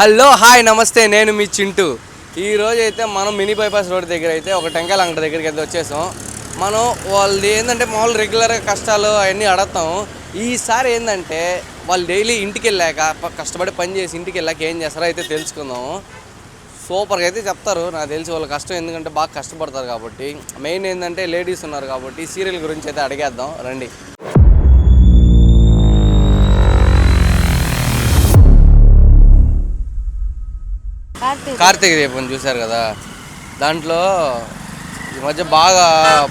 Hello hi నమస్తే, నేను మీ చింటూ. ఈరోజు అయితే మనం మినీ బైపాస్ రోడ్ దగ్గర అయితే ఒక టెంకాయల అంగడి దగ్గరికి అయితే వచ్చేసాం. మనం వాళ్ళది ఏంటంటే మామూలు రెగ్యులర్గా కష్టాలు అవన్నీ అడుగుతాం. ఈసారి ఏంటంటే వాళ్ళు డైలీ ఇంటికి వెళ్ళాక కష్టపడి పని చేసి ఇంటికి వెళ్ళాక ఏం చేస్తారో అయితే తెలుసుకుందాం. సూపర్గా అయితే చెప్తారు నాకు తెలిసి వాళ్ళ కష్టం, ఎందుకంటే బాగా కష్టపడతారు కాబట్టి. మెయిన్ ఏంటంటే లేడీస్ ఉన్నారు కాబట్టి సీరియల్ గురించి అయితే అడిగేద్దాం రండి. కార్తీక దీపం చూశారు కదా, దాంట్లో ఈ మధ్య బాగా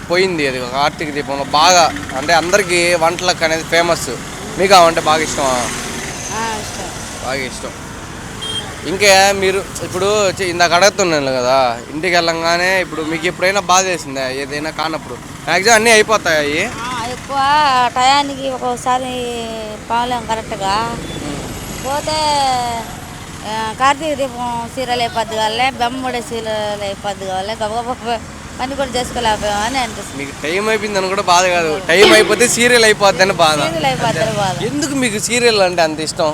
పోయింది అది. కార్తీక దీపంలో బాగా అంటే అందరికీ వంటలకు అనేది ఫేమస్. మీకు అవంటే బాగా ఇష్టమా? బాగా ఇష్టం. ఇంకా మీరు ఇప్పుడు ఇందాక అడుగుతున్నాను కదా, ఇంటికి వెళ్ళంగానే ఇప్పుడు మీకు ఎప్పుడైనా బాధ వేసిందా ఏదైనా కానప్పుడు? మ్యాక్సిమం అన్నీ అయిపోతాయి. ఎక్కువ టయానికి ఒక్కొక్కసారి పావులేం కరెక్ట్గా పోతే కార్తీక దీపం సీరియల్ అయిపోద్ది కావాలి, బెమ్మడి సీరియల్ అయిపోద్ది కావాలి, గబగబ పని కూడా చేసుకోలేకపోయాం అని అనిపిస్తుంది. మీకు టైం అయిపోయింది అని కూడా బాధ కాదు, టైం అయిపోతే సీరియల్ అయిపోద్ది అని బాధ. సీరియల్ అయిపోద్ది బాధ. ఎందుకు మీకు సీరియల్ అంటే అంత ఇష్టం?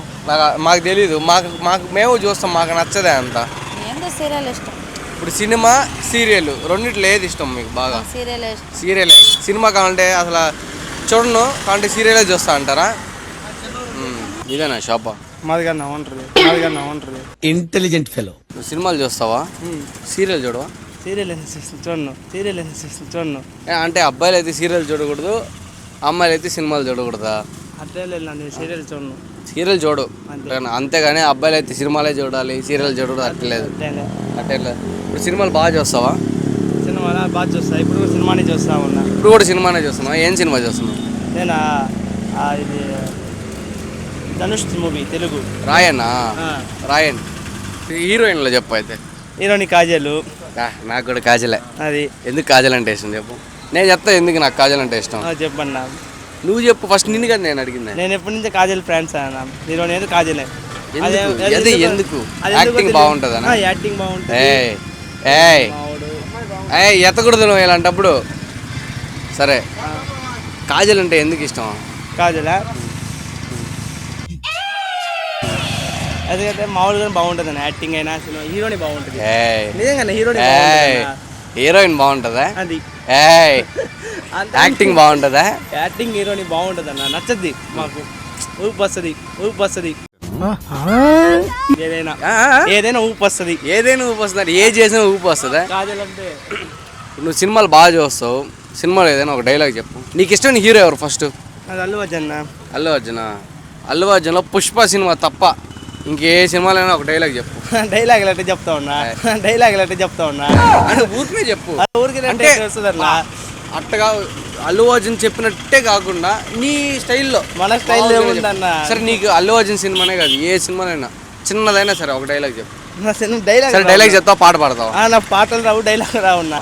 మాకు తెలీదు, మాకు మేము చూస్తాం, మాకు నచ్చదే అంత. ఎందుకు సీరియల్ ఇష్టం? ఇప్పుడు సినిమా సీరియల్ రెండిట్లో ఏది ఇష్టం మీకు బాగా? సీరియల్ ఇష్టం. సీరియలే. సినిమా కావాలంటే అసలు చూడను, కావాలంటే సీరియలే చూస్తా అంటారా? ఇదేనా షాపా? మాదిగా ఉంటుంది. Intelligent fellow. నువ్వు సినిమాలు చూస్తావా? సీరియల్ చూడవా? సీరియల్ చూడను. అంటే అబ్బాయిలు అయితే సీరియల్ చూడకూడదు, అమ్మాయిలు అయితే సినిమాలు చూడకూడదా? అట్లే సీరియల్ చూడను. సీరియల్ చూడు అంతేగాని అబ్బాయిలు అయితే సినిమాలే చూడాలి, సీరియల్ చూడకూడదు అట్లేదు. అట్లేదు. ఇప్పుడు సినిమాలు బాగా చూస్తావా? సినిమా బాగా చూస్తా. ఇప్పుడు సినిమానే చూస్తా ఉన్నా. ఇప్పుడు కూడా సినిమానే చూస్తున్నావా? ఏం సినిమా చూస్తున్నావు? నేనా ఇది ధనుష్ మూవీ తెలుగు. రాయనా? రాయన్. హీరోయిన్లో చెప్పు అయితే. హీరోని కాజల్. నాకు కూడా కాజలే. అది ఎందుకు కాజల్ అంటే ఇష్టం చెప్పు? నేను చెప్తా ఎందుకు నాకు కాజల్ అంటే ఇష్టం. చెప్పన్నా. నువ్వు చెప్పు ఫస్ట్, నిన్ను కదా నేను అడిగింది. నేను ఎప్పటి నుంచి కాజల్ ఫ్రెండ్స్ అన్న. హీరోని ఏదో కాజలే. ఎందుకు? యాక్టింగ్ బాగుంటుందా? యాక్టింగ్ బాగుంటుంది. ఎత్తకూడదు నువ్వు ఇలాంటప్పుడు. సరే, కాజల్ అంటే ఎందుకు ఇష్టం? కాజలా అదే మామూలుగా బాగుంటుంది అన్న. యాక్టింగ్ అయినా హీరోని బాగుంటుంది. నిజంగా హీరోయిన్ బాగుంటుందా? అది యాక్టింగ్ బాగుంటుందా? యాక్టింగ్ హీరోని బాగుంటుంది అన్న. నచ్చద్ది మాకు. ఊపు వస్తుంది. ఏదైనా ఊపు వస్తుంది. ఏ చేసినా ఊపు వస్తుందా? కాజల్ అంటే నువ్వు సినిమాలు బాగా చూస్తావు, సినిమాలో ఏదైనా ఒక డైలాగ్ చెప్పు. నీకు ఇష్టమైన హీరో ఎవరు ఫస్ట్? అది అల్లు అర్జున్. అల్లు అర్జున్లో పుష్ప సినిమా తప్ప ఇంకే సినిమాలైనా ఒక డైలాగ్ చెప్పు. డైలాగులు అంటే చెప్తా ఉన్నా. ఊరికే చెప్పు. ఊరికి అంటే అట్టగా అల్లు అర్జున్ చెప్పినట్టే కాకుండా నీ స్టైల్లో. మన స్టైల్ ఏముందన్న? సరే, నీకు అల్లు అర్జున్ సినిమానే కాదు, ఏ సినిమానైనా చిన్నదైనా సరే ఒక డైలాగ్ చెప్పు. డైలాగ్ చెప్తావా, పాట పాడతావా? నా పాటలు రావు, డైలాగ్ రావున్నా.